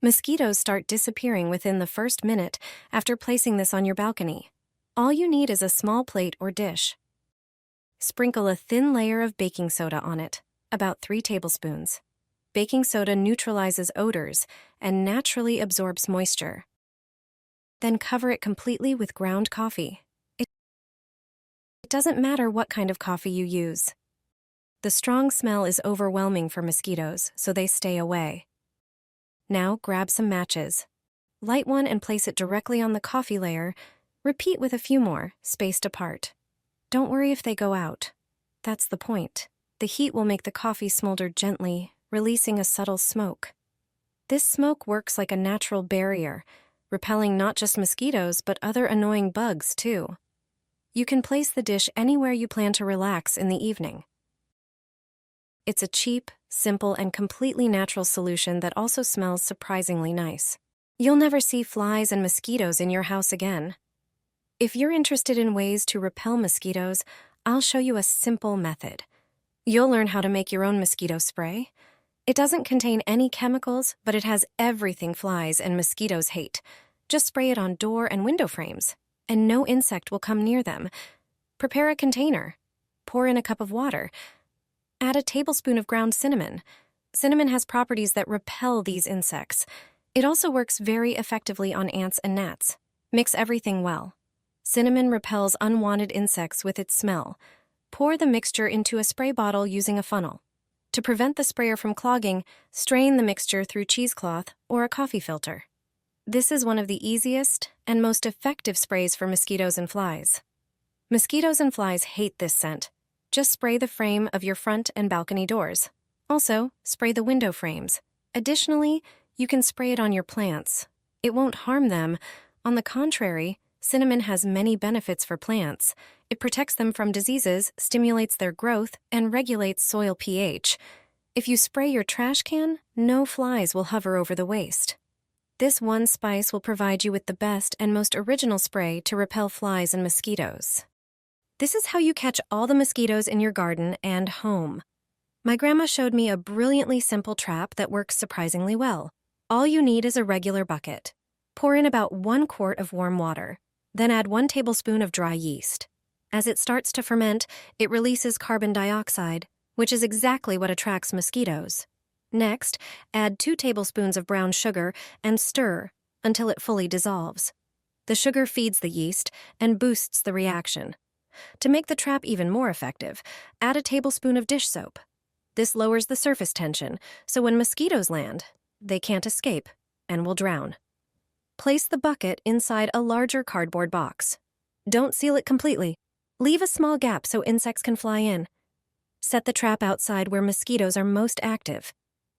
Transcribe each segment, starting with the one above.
Mosquitoes start disappearing within the first minute after placing this on your balcony. All you need is a small plate or dish. Sprinkle a thin layer of baking soda on it, about 3 tablespoons. Baking soda neutralizes odors and naturally absorbs moisture. Then cover it completely with ground coffee. It doesn't matter what kind of coffee you use. The strong smell is overwhelming for mosquitoes, so they stay away. Now grab some matches. Light one and place it directly on the coffee layer. Repeat with a few more, spaced apart. Don't worry if they go out. That's the point. The heat will make the coffee smolder gently, releasing a subtle smoke. This smoke works like a natural barrier, repelling not just mosquitoes but other annoying bugs too. You can place the dish anywhere you plan to relax in the evening. It's a cheap, simple, and completely natural solution that also smells surprisingly nice. You'll never see flies and mosquitoes in your house again. If you're interested in ways to repel mosquitoes, I'll show you a simple method. You'll learn how to make your own mosquito spray. It doesn't contain any chemicals, but it has everything flies and mosquitoes hate. Just spray it on door and window frames, and no insect will come near them. Prepare a container. Pour in a cup of water. Add a tablespoon of ground cinnamon. Cinnamon has properties that repel these insects. It also works very effectively on ants and gnats. Mix everything well. Cinnamon repels unwanted insects with its smell. Pour the mixture into a spray bottle using a funnel. To prevent the sprayer from clogging, strain the mixture through cheesecloth or a coffee filter. This is one of the easiest and most effective sprays for mosquitoes and flies. Mosquitoes and flies hate this scent. Just spray the frame of your front and balcony doors. Also, spray the window frames. Additionally, you can spray it on your plants. It won't harm them. On the contrary, cinnamon has many benefits for plants. It protects them from diseases, stimulates their growth, and regulates soil pH. If you spray your trash can, no flies will hover over the waste. This one spice will provide you with the best and most original spray to repel flies and mosquitoes. This is how you catch all the mosquitoes in your garden and home. My grandma showed me a brilliantly simple trap that works surprisingly well. All you need is a regular bucket. Pour in about 1 quart of warm water. Then add 1 tablespoon of dry yeast. As it starts to ferment, it releases carbon dioxide, which is exactly what attracts mosquitoes. Next, add 2 tablespoons of brown sugar and stir until it fully dissolves. The sugar feeds the yeast and boosts the reaction. To make the trap even more effective, add a tablespoon of dish soap. This lowers the surface tension, so when mosquitoes land, they can't escape and will drown. Place the bucket inside a larger cardboard box. Don't seal it completely. Leave a small gap so insects can fly in. Set the trap outside where mosquitoes are most active.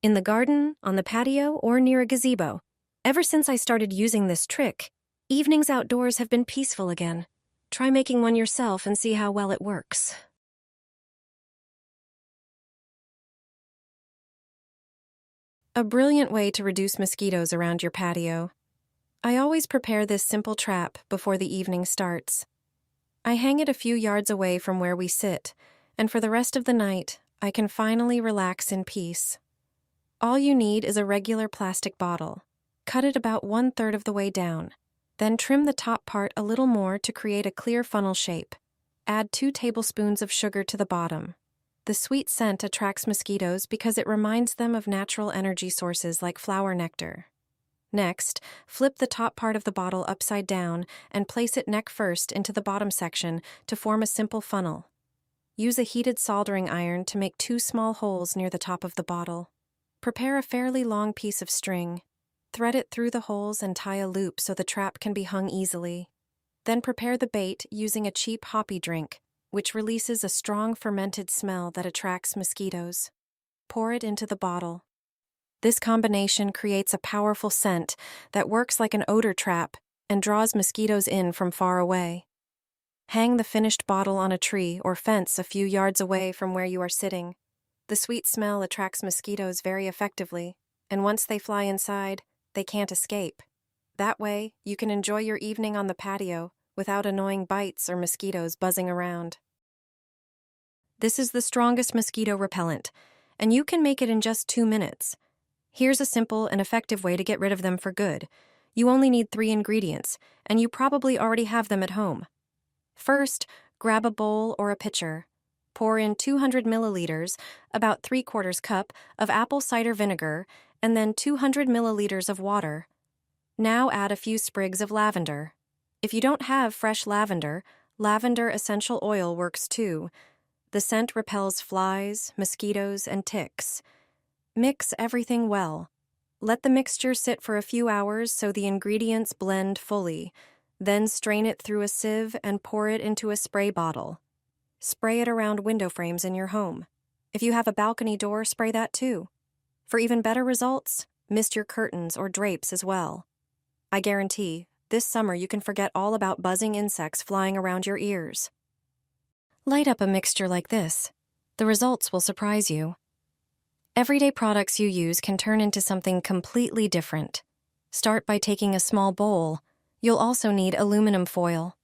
In the garden, on the patio, or near a gazebo. Ever since I started using this trick, evenings outdoors have been peaceful again. Try making one yourself and see how well it works. A brilliant way to reduce mosquitoes around your patio. I always prepare this simple trap before the evening starts. I hang it a few yards away from where we sit, and for the rest of the night, I can finally relax in peace. All you need is a regular plastic bottle. Cut it about 1/3 of the way down. Then trim the top part a little more to create a clear funnel shape. Add 2 tablespoons of sugar to the bottom. The sweet scent attracts mosquitoes because it reminds them of natural energy sources like flower nectar. Next, flip the top part of the bottle upside down and place it neck first into the bottom section to form a simple funnel. Use a heated soldering iron to make 2 small holes near the top of the bottle. Prepare a fairly long piece of string. Thread it through the holes and tie a loop so the trap can be hung easily. Then prepare the bait using a cheap hoppy drink, which releases a strong fermented smell that attracts mosquitoes. Pour it into the bottle. This combination creates a powerful scent that works like an odor trap and draws mosquitoes in from far away. Hang the finished bottle on a tree or fence a few yards away from where you are sitting. The sweet smell attracts mosquitoes very effectively, and once they fly inside, they can't escape. That way, you can enjoy your evening on the patio without annoying bites or mosquitoes buzzing around. This is the strongest mosquito repellent, and you can make it in just 2 minutes. Here's a simple and effective way to get rid of them for good. You only need 3 ingredients, and you probably already have them at home. First, grab a bowl or a pitcher. Pour in 200 milliliters, about 3/4 cup, of apple cider vinegar, and then 200 milliliters of water. Now add a few sprigs of lavender. If you don't have fresh lavender, lavender essential oil works too. The scent repels flies, mosquitoes, and ticks. Mix everything well. Let the mixture sit for a few hours so the ingredients blend fully. Then strain it through a sieve and pour it into a spray bottle. Spray it around window frames in your home. If you have a balcony door, spray that too. For even better results, mist your curtains or drapes as well. I guarantee, this summer you can forget all about buzzing insects flying around your ears. Light up a mixture like this. The results will surprise you. Everyday products you use can turn into something completely different. Start by taking a small bowl. You'll also need aluminum foil.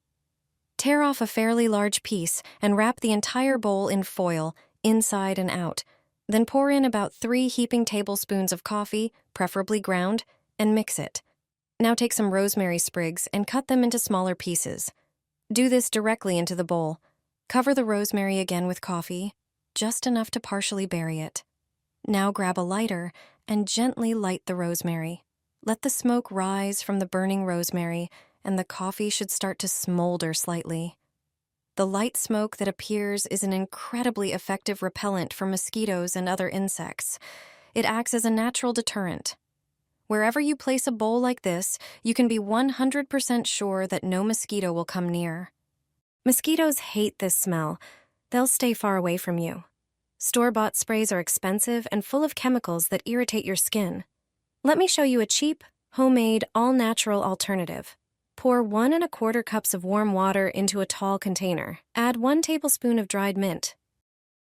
Tear off a fairly large piece and wrap the entire bowl in foil, inside and out. Then pour in about 3 heaping tablespoons of coffee, preferably ground, and mix it. Now take some rosemary sprigs and cut them into smaller pieces. Do this directly into the bowl. Cover the rosemary again with coffee, just enough to partially bury it. Now grab a lighter and gently light the rosemary. Let the smoke rise from the burning rosemary, and the coffee should start to smolder slightly. The light smoke that appears is an incredibly effective repellent for mosquitoes and other insects. It acts as a natural deterrent. Wherever you place a bowl like this, you can be 100% sure that no mosquito will come near. Mosquitoes hate this smell. They'll stay far away from you. Store-bought sprays are expensive and full of chemicals that irritate your skin. Let me show you a cheap, homemade, all-natural alternative. Pour 1 1/4 cups of warm water into a tall container. Add 1 tablespoon of dried mint.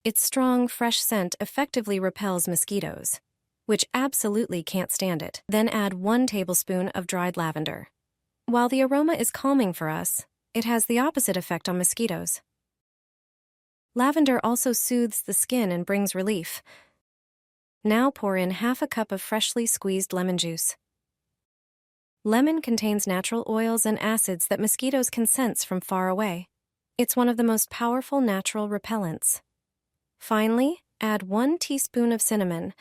Its strong, fresh scent effectively repels mosquitoes, which absolutely can't stand it. Then add 1 tablespoon of dried lavender. While the aroma is calming for us, it has the opposite effect on mosquitoes. Lavender also soothes the skin and brings relief. Now pour in 1/2 cup of freshly squeezed lemon juice. Lemon contains natural oils and acids that mosquitoes can sense from far away. It's one of the most powerful natural repellents. Finally, add 1 teaspoon of cinnamon.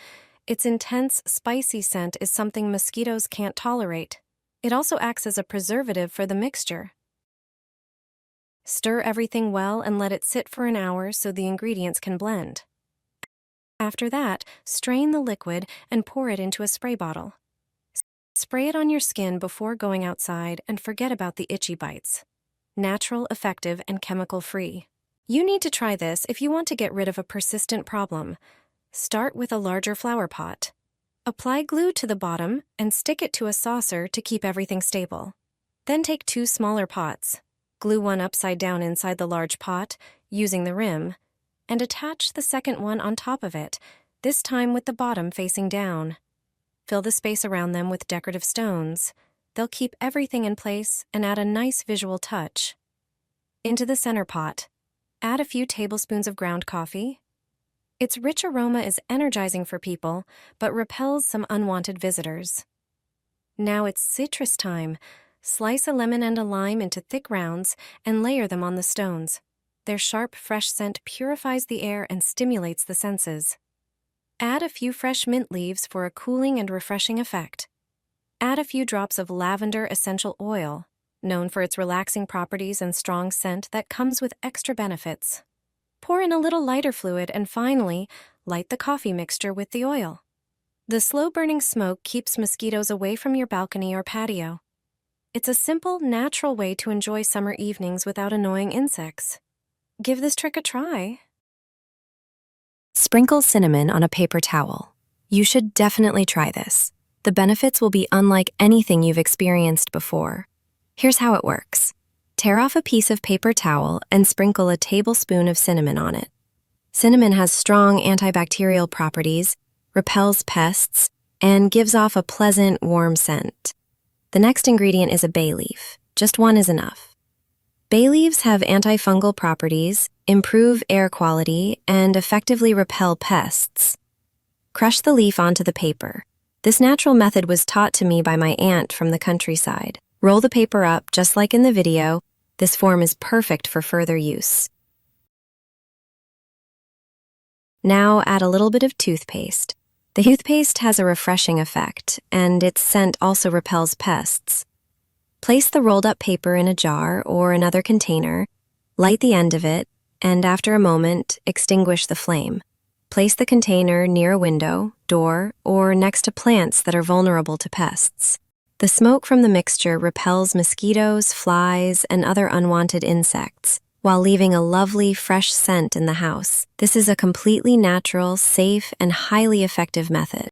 Its intense, spicy scent is something mosquitoes can't tolerate. It also acts as a preservative for the mixture. Stir everything well and let it sit for an hour so the ingredients can blend. After that, strain the liquid and pour it into a spray bottle. Spray it on your skin before going outside and forget about the itchy bites. Natural, effective, and chemical-free. You need to try this if you want to get rid of a persistent problem. Start with a larger flower pot. Apply glue to the bottom and stick it to a saucer to keep everything stable. Then take 2 smaller pots. Glue one upside down inside the large pot, using the rim, and attach the second one on top of it, this time with the bottom facing down. Fill the space around them with decorative stones. They'll keep everything in place and add a nice visual touch. Into the center pot, add a few tablespoons of ground coffee. Its rich aroma is energizing for people, but repels some unwanted visitors. Now it's citrus time. Slice a lemon and a lime into thick rounds and layer them on the stones. Their sharp, fresh scent purifies the air and stimulates the senses. Add a few fresh mint leaves for a cooling and refreshing effect. Add a few drops of lavender essential oil, known for its relaxing properties and strong scent that comes with extra benefits. Pour in a little lighter fluid and finally, light the coffee mixture with the oil. The slow-burning smoke keeps mosquitoes away from your balcony or patio. It's a simple, natural way to enjoy summer evenings without annoying insects. Give this trick a try. Sprinkle cinnamon on a paper towel. You should definitely try this. The benefits will be unlike anything you've experienced before. Here's how it works. Tear off a piece of paper towel and sprinkle a tablespoon of cinnamon on it. Cinnamon has strong antibacterial properties, repels pests, and gives off a pleasant, warm scent. The next ingredient is a bay leaf. Just 1 is enough. Bay leaves have antifungal properties, improve air quality, and effectively repel pests. Crush the leaf onto the paper. This natural method was taught to me by my aunt from the countryside. Roll the paper up, just like in the video. This form is perfect for further use. Now add a little bit of toothpaste. The toothpaste has a refreshing effect, and its scent also repels pests. Place the rolled up paper in a jar or another container, light the end of it, and after a moment, extinguish the flame. Place the container near a window, door, or next to plants that are vulnerable to pests. The smoke from the mixture repels mosquitoes, flies, and other unwanted insects, while leaving a lovely, fresh scent in the house. This is a completely natural, safe, and highly effective method.